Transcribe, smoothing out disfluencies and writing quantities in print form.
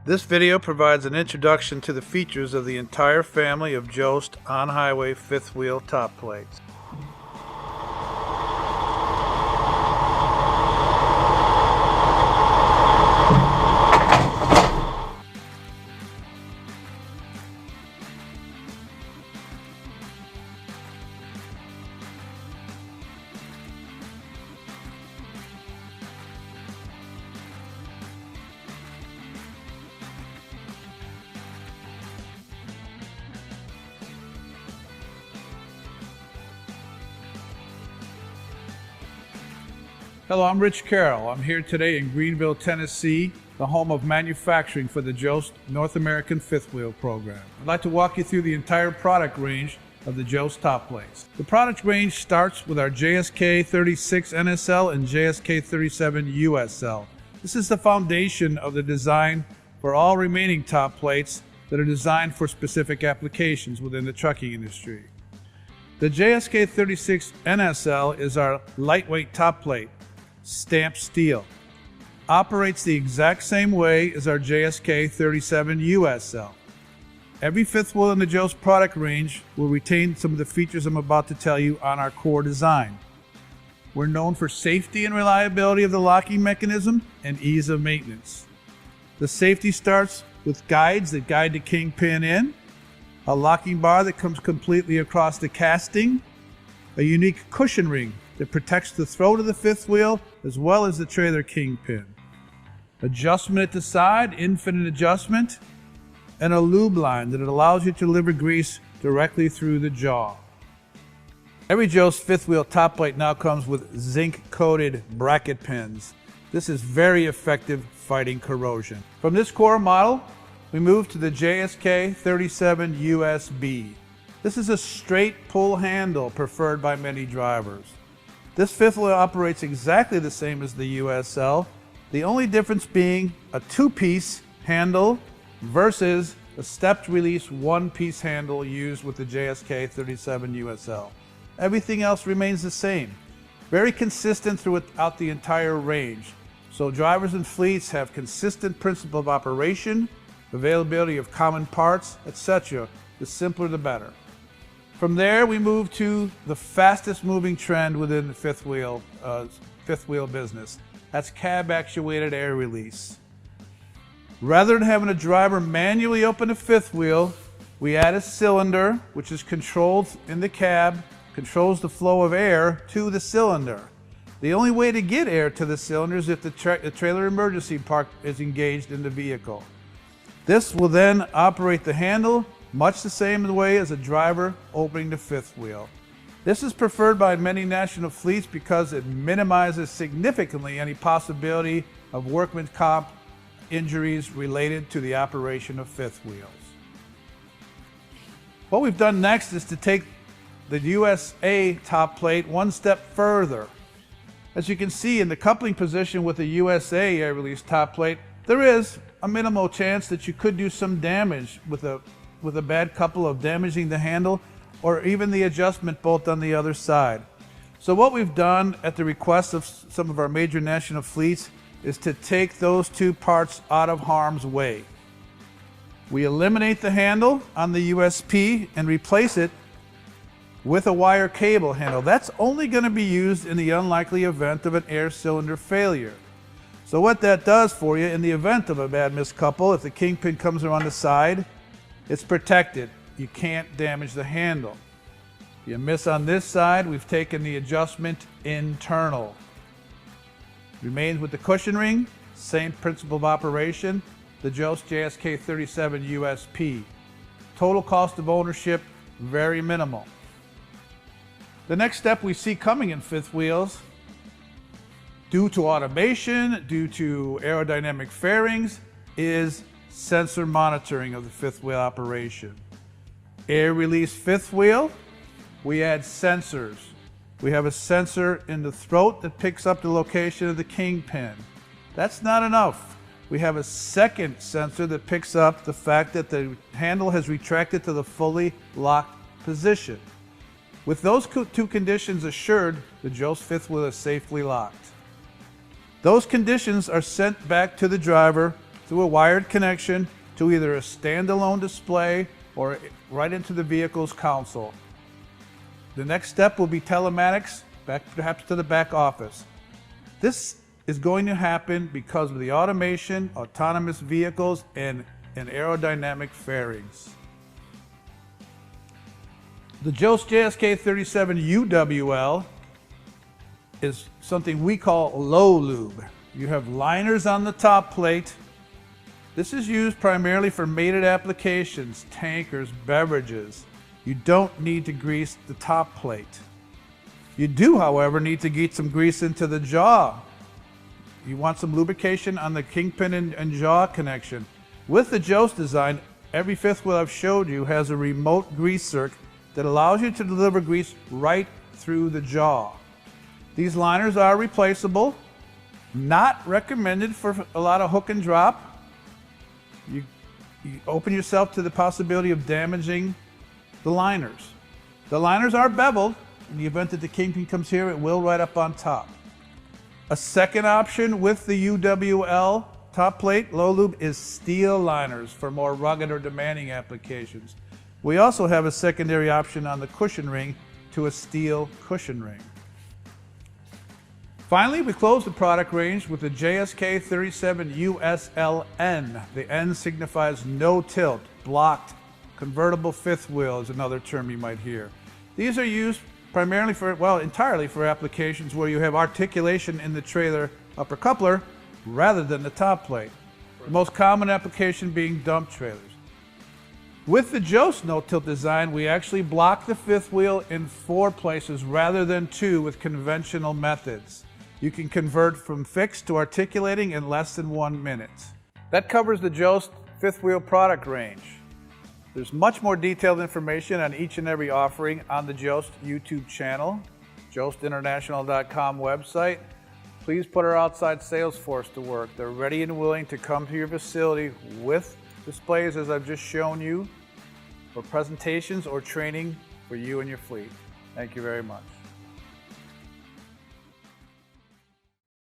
This video provides an introduction to the features of the entire family of JOST on-highway fifth wheel top plates. Hello, I'm Rich Carroll. I'm here today in Greenville, Tennessee, the home of manufacturing for the JOST North American fifth wheel program. I'd like to walk you through the entire product range of the JOST top plates. The product range starts with our JSK 36 NSL and JSK 37 USL. This is the foundation of the design for all remaining top plates that are designed for specific applications within the trucking industry. The JSK 36 NSL is our lightweight top plate, stamped steel. Operates the exact same way as our JSK 37 USL. Every fifth wheel in the JOST product range will retain some of the features I'm about to tell you on our core design. We're known for safety and reliability of the locking mechanism and ease of maintenance. The safety starts with guides that guide the kingpin in, a locking bar that comes completely across the casting, a unique cushion ring that protects the throat of the fifth wheel as well as the trailer kingpin. Adjustment at the side, infinite adjustment, and a lube line that allows you to deliver grease directly through the jaw. Every JOST fifth wheel top plate now comes with zinc coated bracket pins. This is very effective fighting corrosion. From this core model, we move to the JSK 37 USB. This is a straight pull handle preferred by many drivers. This fifth wheel operates exactly the same as the USL, the only difference being a two-piece handle versus a stepped release one-piece handle used with the JSK 37 USL. Everything else remains the same. Very consistent throughout the entire range. So drivers and fleets have consistent principle of operation, availability of common parts, etc. The simpler the better. From there, we move to the fastest moving trend within the fifth wheel business. That's cab actuated air release. Rather than having a driver manually open the fifth wheel, we add a cylinder, which is controlled in the cab, controls the flow of air to the cylinder. The only way to get air to the cylinder is if the trailer emergency park is engaged in the vehicle. This will then operate the handle much the same way as a driver opening the fifth wheel. This is preferred by many national fleets because it minimizes significantly any possibility of workman's comp injuries related to the operation of fifth wheels. What we've done next is to take the USA top plate one step further. As you can see in the coupling position with the USA air release top plate, there is a minimal chance that you could do some damage with a bad couple of damaging the handle or even the adjustment bolt on the other side. So what we've done at the request of some of our major national fleets is to take those two parts out of harm's way. We eliminate the handle on the USP and replace it with a wire cable handle. That's only going to be used in the unlikely event of an air cylinder failure. So what that does for you in the event of a bad miscouple, if the kingpin comes around the side, it's protected. You can't damage the handle. You miss on this side, we've taken the adjustment internal. Remains with the cushion ring, same principle of operation, the JOST JSK 37 USP. Total cost of ownership, very minimal. The next step we see coming in fifth wheels, due to automation, due to aerodynamic fairings, is sensor monitoring of the fifth wheel operation. Air release fifth wheel, we add sensors. We have a sensor in the throat that picks up the location of the kingpin. That's not enough. We have a second sensor that picks up the fact that the handle has retracted to the fully locked position. With those two conditions assured, the JOST fifth wheel is safely locked. Those conditions are sent back to the driver through a wired connection to either a standalone display or right into the vehicle's console. The next step will be telematics, perhaps to the back office. This is going to happen because of the automation, autonomous vehicles, and aerodynamic fairings. The JOST JSK37 UWL is something we call low lube. You have liners on the top plate. This is used primarily for mated applications, tankers, beverages. You don't need to grease the top plate. You do, however, need to get some grease into the jaw. You want some lubrication on the kingpin and jaw connection. With the JOST design, every fifth wheel I've showed you has a remote grease circuit that allows you to deliver grease right through the jaw. These liners are replaceable, not recommended for a lot of hook and drop. You open yourself to the possibility of damaging the liners. The liners are beveled. In the event that the kingpin comes here, it will right up on top. A second option with the UWL top plate low lube is steel liners for more rugged or demanding applications. We also have a secondary option on the cushion ring to a steel cushion ring. Finally, we close the product range with the JSK37 USLN. The N signifies no tilt, blocked, convertible fifth wheel is another term you might hear. These are used primarily for, well, entirely for applications where you have articulation in the trailer upper coupler rather than the top plate. The most common application being dump trailers. With the JOST no-tilt design, we actually block the fifth wheel in 4 places rather than 2 with conventional methods. You can convert from fixed to articulating in less than 1 minute. That covers the JOST fifth wheel product range. There's much more detailed information on each and every offering on the JOST YouTube channel, jostinternational.com website. Please put our outside sales force to work. They're ready and willing to come to your facility with displays as I've just shown you for presentations or training for you and your fleet. Thank you very much.